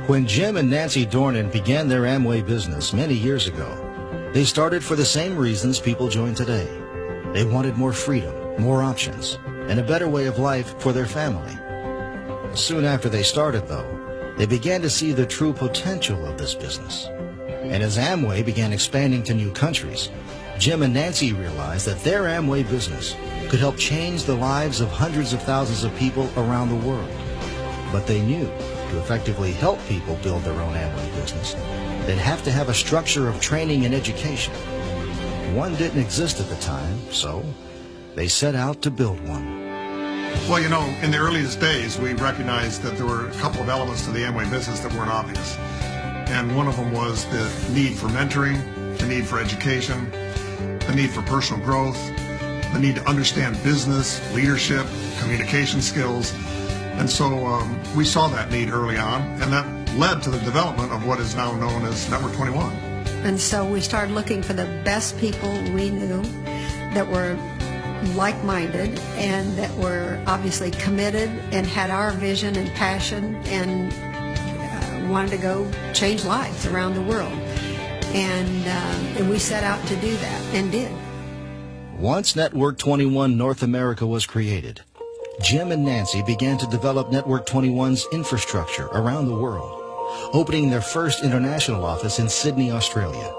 When Jim and Nancy Dornan began their Amway business many years ago, they started for the same reasons people join today. They wanted more freedom, more options, and a better way of life for their family. Soon after they started, though, they began to see the true potential of this business. And as Amway began expanding to new countries, Jim and Nancy realized that their Amway business could help change the lives of hundreds of thousands of people around the world. But they knew to effectively help people build their own Amway business, they'd have to have a structure of training and education. One didn't exist at the time, so they set out to build one. Well, you know, in the earliest days, we recognized that there were a couple of elements to the Amway business that weren't obvious. And one of them was the need for mentoring, the need for education, the need for personal growth, the need to understand business, leadership, communication skills. And so we saw that need early on, and that led to the development of what is now known as Network 21. And so we started looking for the best people we knew that were like-minded and that were obviously committed and had our vision and passion and wanted to go change lives around the world. And we set out to do that and did. Once Network 21 North America was created, Jim and Nancy began to develop Network 21's infrastructure around the world, opening their first international office in Sydney, Australia.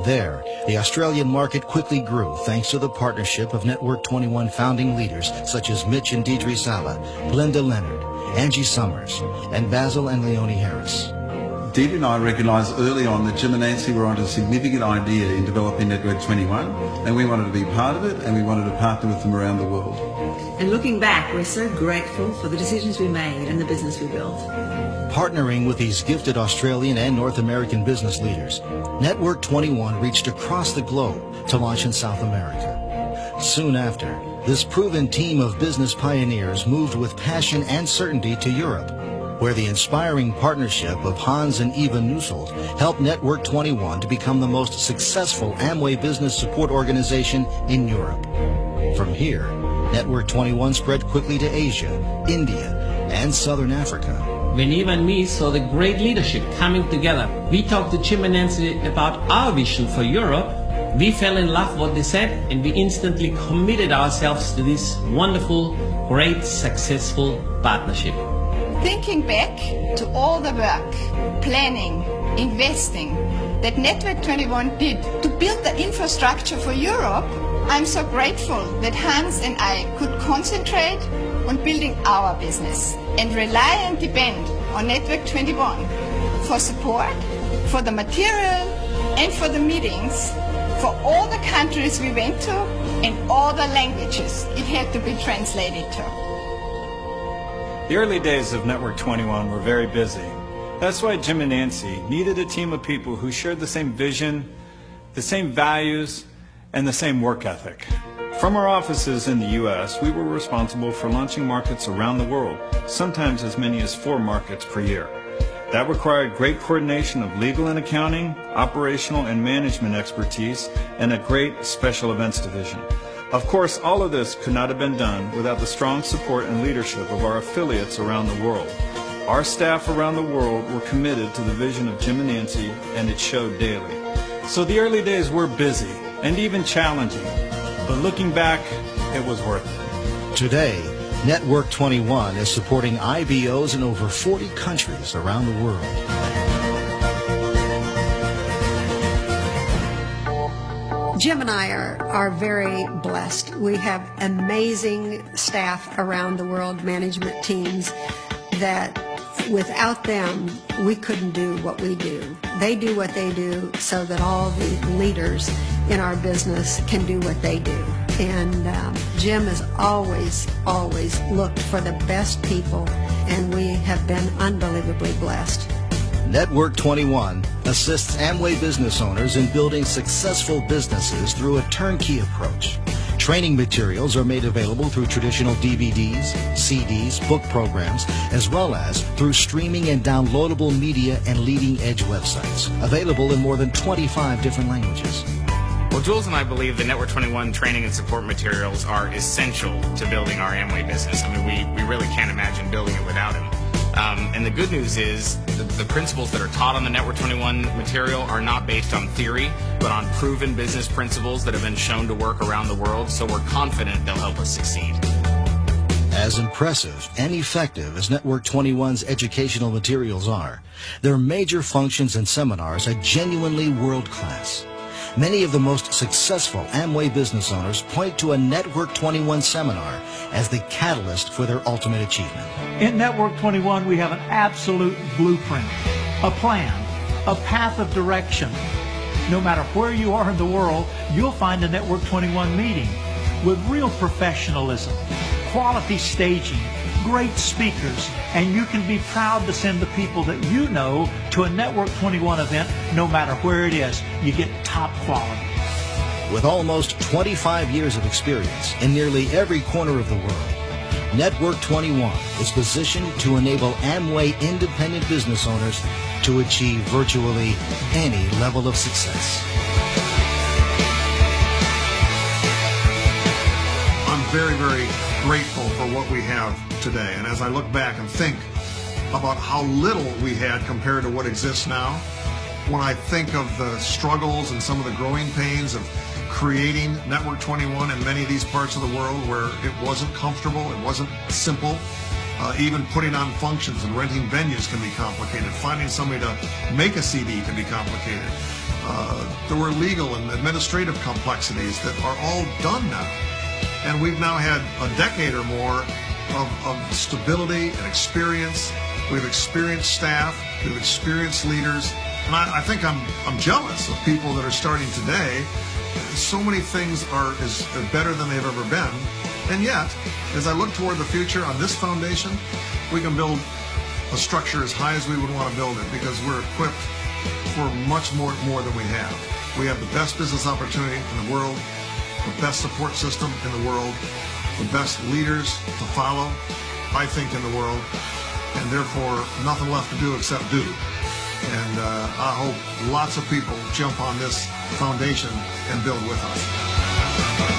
There, the Australian market quickly grew thanks to the partnership of Network 21 founding leaders such as Mitch and Deidre Sala, Glenda Leonard, Angie Summers, and Basil and Leonie Harris. Deidre and I recognised early on that Jim and Nancy were onto a significant idea in developing Network 21, and we wanted to be part of it, and we wanted to partner with them around the world. And looking back, we're so grateful for the decisions we made and the business we built. Partnering with these gifted Australian and North American business leaders, Network 21 reached across the globe to launch in South America. Soon after, this proven team of business pioneers moved with passion and certainty to Europe, where the inspiring partnership of Hans and Eva Nusselt helped Network 21 to become the most successful Amway business support organization in Europe. From here, Network 21 spread quickly to Asia, India, and Southern Africa. When Eva and me saw the great leadership coming together, we talked to Jim and Nancy about our vision for Europe. We fell in love with what they said, and we instantly committed ourselves to this wonderful, great, successful partnership. Thinking back to all the work, planning, investing that Network 21 did to build the infrastructure for Europe, I'm so grateful that Hans and I could concentrate on building our business and rely and depend on Network 21 for support, for the material and for the meetings, for all the countries we went to and all the languages it had to be translated to. The early days of Network 21 were very busy. That's why Jim and Nancy needed a team of people who shared the same vision, the same values, and the same work ethic. From our offices in the U.S., we were responsible for launching markets around the world, sometimes as many as 4 markets per year. That required great coordination of legal and accounting, operational and management expertise, and a great special events division. Of course, all of this could not have been done without the strong support and leadership of our affiliates around the world. Our staff around the world were committed to the vision of Jim and Nancy, and it showed daily. So the early days were busy and even challenging, but looking back, it was worth it. Today, Network 21 is supporting IBOs in over 40 countries around the world. Jim and I are very blessed. We have amazing staff around the world, management teams, that without them, we couldn't do what we do. They do what they do so that all the leaders in our business can do what they do. And Jim has always looked for the best people, and we have been unbelievably blessed. Network 21 assists Amway business owners in building successful businesses through a turnkey approach. Training materials are made available through traditional DVDs, CDs, book programs, as well as through streaming and downloadable media and leading-edge websites, available in more than 25 different languages. Well, Jules and I believe the Network 21 training and support materials are essential to building our Amway business. I mean, we really can't imagine building it without him. And the good news is the principles that are taught on the Network 21 material are not based on theory, but on proven business principles that have been shown to work around the world. So we're confident they'll help us succeed. As impressive and effective as Network 21's educational materials are, their major functions and seminars are genuinely world-class. Many of the most successful Amway business owners point to a Network 21 seminar as the catalyst for their ultimate achievement. In Network 21, we have an absolute blueprint, a plan, a path of direction. No matter where you are in the world, you'll find a Network 21 meeting with real professionalism, quality staging, great speakers, and you can be proud to send the people that you know to a Network 21 event no matter where it is. You get top quality. With almost 25 years of experience in nearly every corner of the world, Network 21 is positioned to enable Amway independent business owners to achieve virtually any level of success. I'm very, very grateful for what we have today. And as I look back and think about how little we had compared to what exists now, when I think of the struggles and some of the growing pains of creating Network 21 in many of these parts of the world where it wasn't comfortable, it wasn't simple, even putting on functions and renting venues can be complicated. Finding somebody to make a CD can be complicated. There were legal and administrative complexities that are all done now. And we've now had a decade or more of stability and experience. We've experienced staff, we've experienced leaders, and I think I'm jealous of people that are starting today. So many things are better than they've ever been, and yet, as I look toward the future on this foundation, we can build a structure as high as we would want to build it because we're equipped for much more than we have. We have the best business opportunity in the world, the best support system in the world, the best leaders to follow, I think, in the world, and therefore nothing left to do except do. And I hope lots of people jump on this foundation and build with us.